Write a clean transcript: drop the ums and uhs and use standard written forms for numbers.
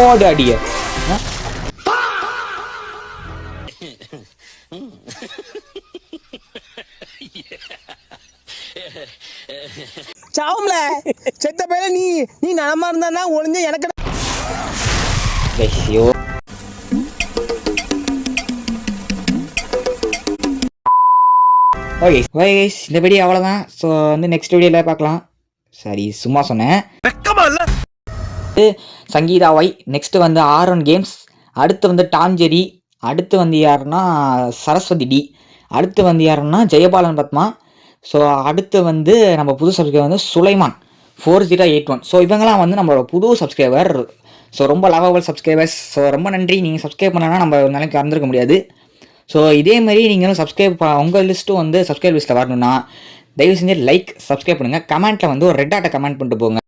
ஓடு அடிய சாவும்ல செத்த பேர நீ நலமா இருந்தா ஒளிஞ்ச எனக்கு ஐயோ ஓகே கைஸ் இந்த வீடியோ அவ்வளோதான். ஸோ வந்து நெக்ஸ்ட் வீடியோவில் பார்க்கலாம். சரி சும்மா சொன்னேன். சங்கீதா ஒய், நெக்ஸ்ட்டு வந்து ஆர்1 கேம்ஸ், அடுத்து வந்து டாம் ஜெரி, அடுத்து வந்து யாருன்னா சரஸ்வதி டி, அடுத்து வந்து யாருன்னா ஜெயபாலன் பத்மா. ஸோ அடுத்து வந்து நம்ம புது சப்ஸ்கிரைபர் வந்து சுலைமான் 4081. ஸோ இவங்கெல்லாம் வந்து நம்மளோட புது சப்ஸ்கிரைபர். ஸோ ரொம்ப லவபிள் சப்ஸ்கிரைபர்ஸ். ஸோ ரொம்ப நன்றி. நீங்கள் சப்ஸ்கிரைப் பண்ணனா நம்ம ஒரு நாளைக்கு மறந்துருக்க முடியாது. ஸோ இதேமாதிரி நீங்களும் சப்ஸ்கிரைப் உங்கள் லிஸ்ட்டும் வந்து சப்ஸ்கிரைப் லிஸ்ட்டில் வரணும்னா தயவு செஞ்சு லைக் சப்ஸ்கிரைப் பண்ணுங்கள். கமெண்ட்டில் வந்து ஒரு ரெட் ஆட்டை கமெண்ட் பண்ணிட்டு போங்க.